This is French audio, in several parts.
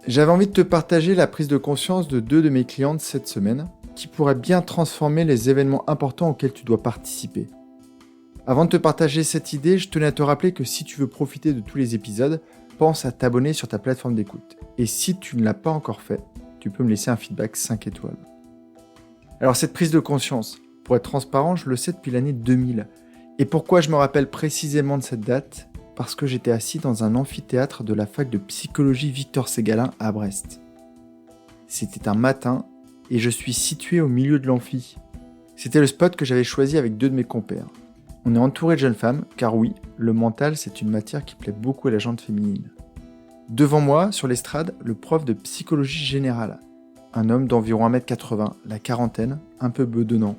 J'avais envie de te partager la prise de conscience de 2 de mes clientes cette semaine qui pourraient bien transformer les événements importants auxquels tu dois participer. Avant de te partager cette idée, je tenais à te rappeler que si tu veux profiter de tous les épisodes, pense à t'abonner sur ta plateforme d'écoute. Et si tu ne l'as pas encore fait, tu peux me laisser un feedback 5 étoiles. Alors cette prise de conscience, pour être transparent, je le sais depuis l'année 2000. Et pourquoi je me rappelle précisément de cette date ? Parce que j'étais assis dans un amphithéâtre de la fac de psychologie Victor Ségalin à Brest. C'était un matin et je suis situé au milieu de l'amphi. C'était le spot que j'avais choisi avec 2 de mes compères. On est entouré de jeunes femmes, car oui, le mental c'est une matière qui plaît beaucoup à la gente féminine. Devant moi, sur l'estrade, le prof de psychologie générale. Un homme d'environ 1m80, la quarantaine, un peu bedonnant,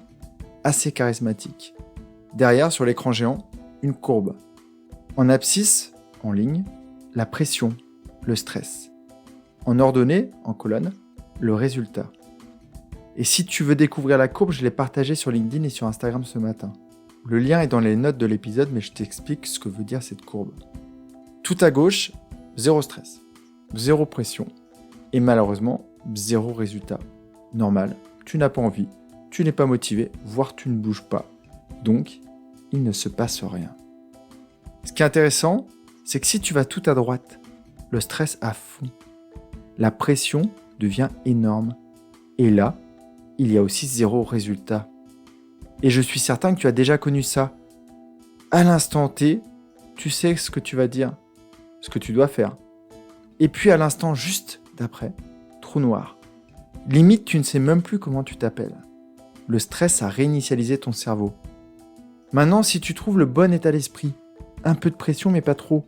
assez charismatique. Derrière, sur l'écran géant, une courbe. En abscisse, en ligne, la pression, le stress. En ordonnée, en colonne, le résultat. Et si tu veux découvrir la courbe, je l'ai partagée sur LinkedIn et sur Instagram ce matin. Le lien est dans les notes de l'épisode, mais je t'explique ce que veut dire cette courbe. Tout à gauche, 0 stress, 0 pression, et malheureusement, 0 résultat. Normal, tu n'as pas envie, tu n'es pas motivé, voire tu ne bouges pas. Donc, il ne se passe rien. Ce qui est intéressant, c'est que si tu vas tout à droite, le stress à fond, la pression devient énorme. Et là, il y a aussi 0 résultat. Et je suis certain que tu as déjà connu ça. À l'instant T, tu sais ce que tu vas dire, ce que tu dois faire. Et puis à l'instant juste d'après, trou noir. Limite, tu ne sais même plus comment tu t'appelles. Le stress a réinitialisé ton cerveau. Maintenant, si tu trouves le bon état d'esprit, un peu de pression mais pas trop,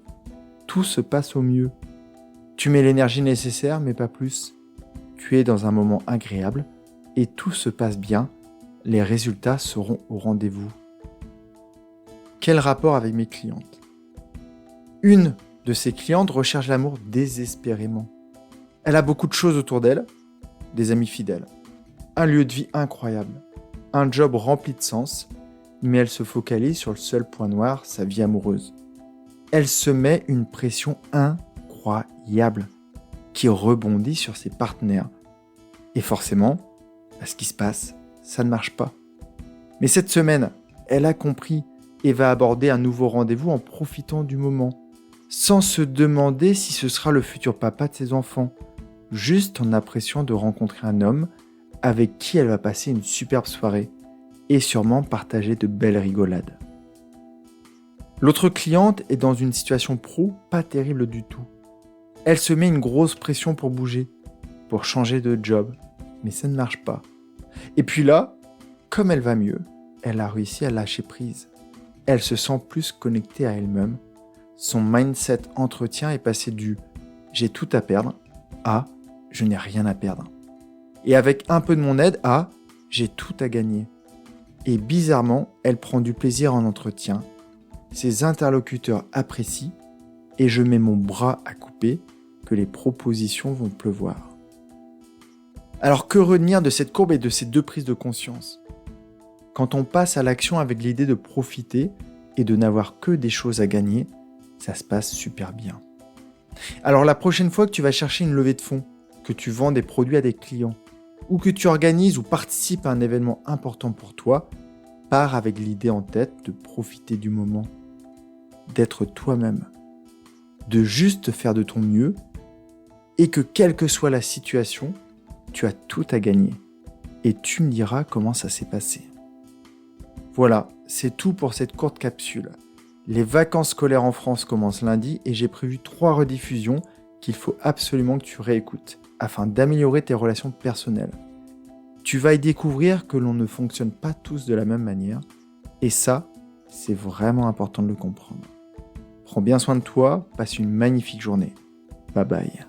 tout se passe au mieux. Tu mets l'énergie nécessaire mais pas plus. Tu es dans un moment agréable et tout se passe bien. Les résultats seront au rendez-vous. Quel rapport avec mes clientes ? Une de ces clientes recherche l'amour désespérément. Elle a beaucoup de choses autour d'elle, des amis fidèles, un lieu de vie incroyable, un job rempli de sens, mais elle se focalise sur le seul point noir, sa vie amoureuse. Elle se met une pression incroyable qui rebondit sur ses partenaires. Et forcément, ce qui se passe, ça ne marche pas. Mais cette semaine, elle a compris et va aborder un nouveau rendez-vous en profitant du moment, sans se demander si ce sera le futur papa de ses enfants, juste en appréciant de rencontrer un homme avec qui elle va passer une superbe soirée et sûrement partager de belles rigolades. L'autre cliente est dans une situation pro pas terrible du tout. Elle se met une grosse pression pour bouger, pour changer de job, mais ça ne marche pas. Et puis là, comme elle va mieux, elle a réussi à lâcher prise. Elle se sent plus connectée à elle-même. Son mindset entretien est passé du « j'ai tout à perdre » à « je n'ai rien à perdre ». Et avec un peu de mon aide à « j'ai tout à gagner ». Et bizarrement, elle prend du plaisir en entretien. Ses interlocuteurs apprécient et je mets mon bras à couper que les propositions vont pleuvoir. Alors que retenir de cette courbe et de ces 2 prises de conscience ? Quand on passe à l'action avec l'idée de profiter et de n'avoir que des choses à gagner, ça se passe super bien. Alors la prochaine fois que tu vas chercher une levée de fonds, que tu vends des produits à des clients, ou que tu organises ou participes à un événement important pour toi, pars avec l'idée en tête de profiter du moment, d'être toi-même, de juste faire de ton mieux et que quelle que soit la situation, tu as tout à gagner et tu me diras comment ça s'est passé. Voilà, c'est tout pour cette courte capsule. Les vacances scolaires en France commencent lundi et j'ai prévu 3 rediffusions qu'il faut absolument que tu réécoutes afin d'améliorer tes relations personnelles. Tu vas y découvrir que l'on ne fonctionne pas tous de la même manière et ça, c'est vraiment important de le comprendre. Prends bien soin de toi, passe une magnifique journée. Bye bye.